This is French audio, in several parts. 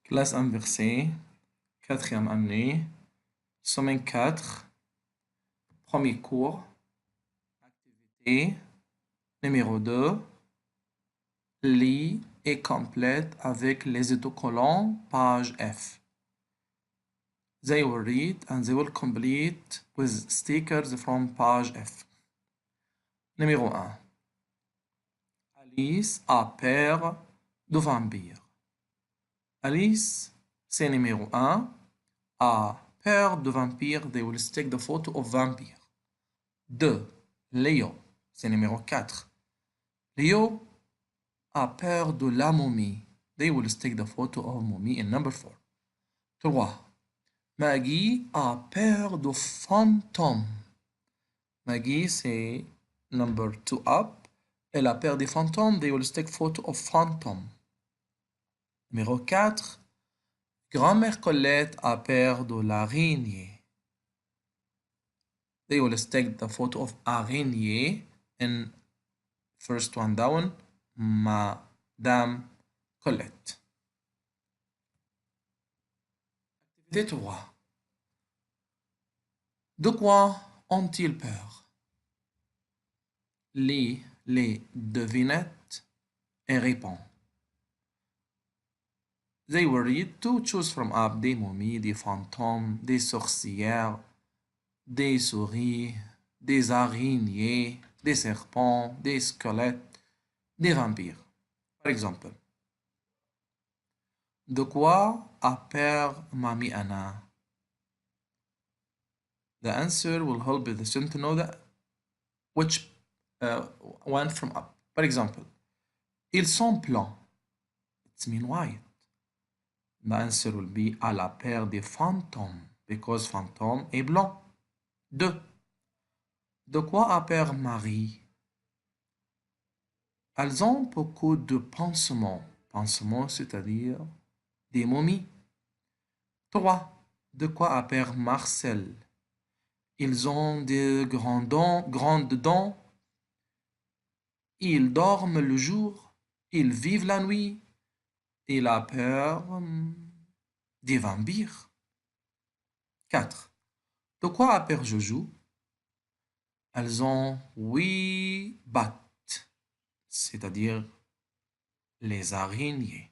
Classe inversée, 4e année, semaine 4, premier cours, activité numéro 2, lis et complète avec les autocollants, page F. They will read and they will complete with stickers from page F. Numéro 1. Alice a peur de vampire. Alice, c'est numéro 1. A peur de vampire. They will stick the photo of vampire. 2. Léo, c'est numéro 4. Léo a peur de la momie. They will stick the photo of mommy in number 4. 3. Maggie a peur de fantômes. Maggie, c'est number 2 up. Elle a peur des fantômes. They will stick photo of phantom. Numéro 4. Grand-mère Colette a peur de l'araignée. They will stick the photo of araignée in first one down, Madame Colette. Activité 3. De quoi ont-ils peur? Lis les devinettes et réponds. They will read to choose from up des momies, des fantômes, des sorcières, des souris, des araignées, des serpents, des squelettes, des vampires. Par exemple, de quoi a peur Mamie Anna? The answer will help the student to know that which went from up. Par exemple, ils sont blancs. It's mean white. The answer will be à la peur des fantômes, because fantôme est blanc. 2. De quoi a peur Marie? Elles ont beaucoup de pansements. Pansements, c'est-à-dire des momies. 3. De quoi a peur Marcel? Ils ont de grandes dents. Ils dorment le jour. Ils vivent la nuit. Il a peur des vampires. 4. De quoi a peur Joujou? Elles ont 8 pattes, c'est-à-dire les araignées.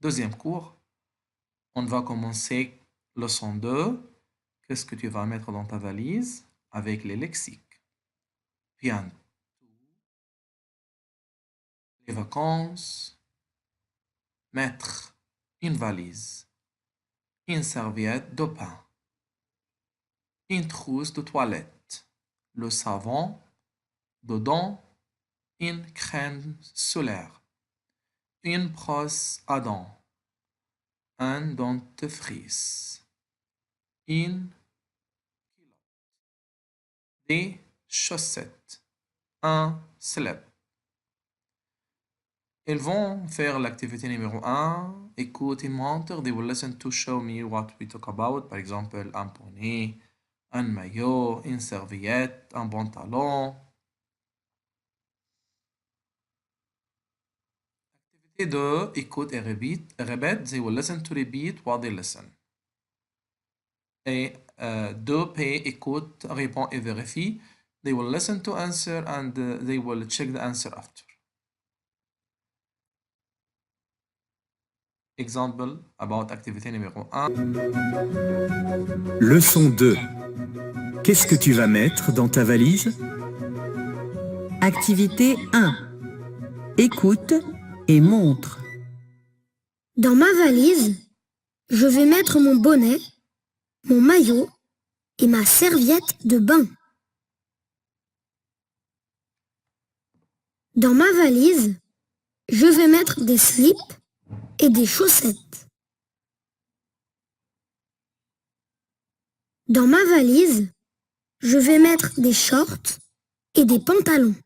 Deuxième cours, on va commencer leçon 2. Qu'est-ce que tu vas mettre dans ta valise? Avec les lexiques. Bien. Les vacances. Mettre une valise. Une serviette de pain. Une trousse de toilette. Le savon. Dedans, une crème solaire. Une brosse à dents. Un dentifrice. Une culotte. Des chaussettes. Un slip. Ils vont faire l'activité numéro 1. Écoute et montre. They will listen to show me what we talk about. Par exemple, un poney, un maillot, une serviette, un pantalon. Activité 2. Écoute et répète. They will listen to repeat what they listen. Et 2. Pay, écoute, répond et vérifie. They will listen to answer and they will check the answer after. Exemple about activité numéro 1. Leçon 2. Qu'est-ce que tu vas mettre dans ta valise? Activité 1. Écoute et montre. Dans ma valise, je vais mettre mon bonnet, mon maillot et ma serviette de bain. Dans ma valise, je vais mettre des slips et des chaussettes. Dans ma valise, je vais mettre des shorts et des pantalons.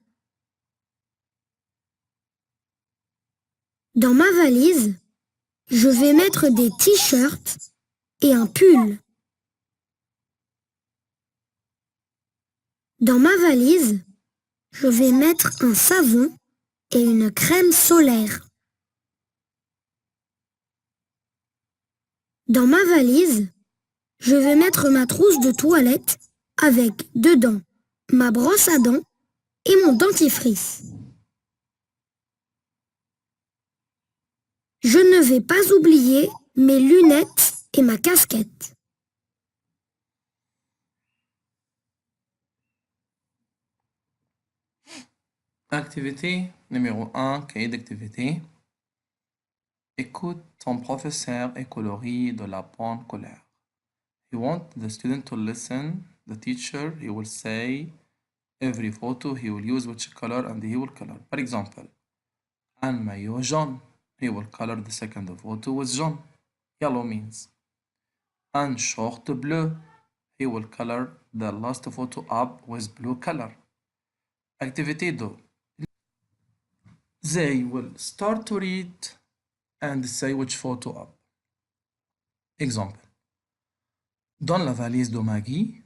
Dans ma valise, je vais mettre des t-shirts et un pull. Dans ma valise, je vais mettre un savon et une crème solaire. Dans ma valise, je vais mettre ma trousse de toilette avec dedans ma brosse à dents et mon dentifrice. Je ne vais pas oublier mes lunettes et ma casquette. Activité numéro 1, cahier d'activité. Écoute ton professeur et colorie de la bonne couleur. You want the student to listen. The teacher, he will say every photo, he will use which color and he will color. For example, un maillot jaune. He will color the second photo with jaune. Yellow means. Un short bleu. He will color the last photo up with blue color. Activité 2. They will start to read and say which photo up. Exemple. Dans la valise de Maggie,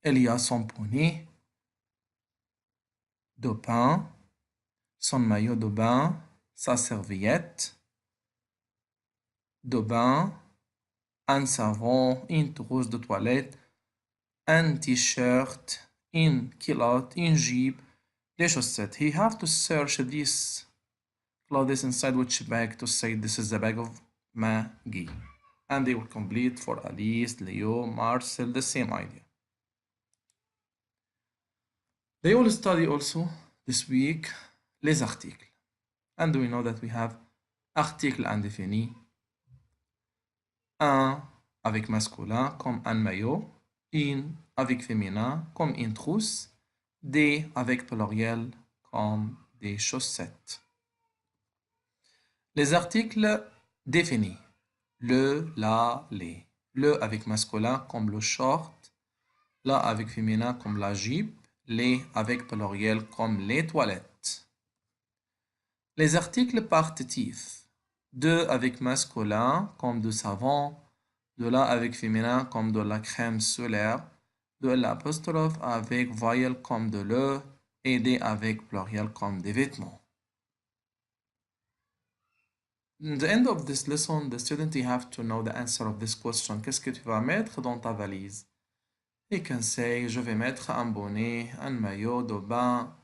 il y a son poney de pain, son maillot de bain, sa serviette de bain, un savon, une trousse de toilette, un t-shirt, une culotte, une jupe, des chaussettes. He have to search these clothes inside which bag to say this is the bag of Maggie. And they will complete for Alice, Leo, Marcel, the same idea. They will study also this week les articles. And we know that we have article indéfini. Un avec masculin comme un maillot. Une avec féminin comme une trousse. Des avec pluriel comme des chaussettes. Les articles définis. Le, la, les. Le avec masculin comme le short. La avec féminin comme la jupe. Les avec pluriel comme les toilettes. Les articles partitifs. De avec masculin comme de savon. De la avec féminin comme de la crème solaire. De l'apostrophe avec voyelle comme de le. Et des avec pluriel comme des vêtements. At the end of this lesson, the student you have to know the answer of this question. Qu'est-ce que tu vas mettre dans ta valise? He can say, je vais mettre un bonnet, un maillot de bain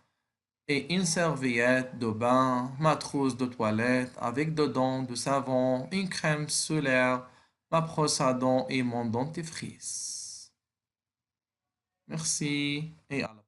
et une serviette de bain, ma trousse de toilette avec dedans du savon, une crème solaire, ma brosse à dents et mon dentifrice. Merci et à la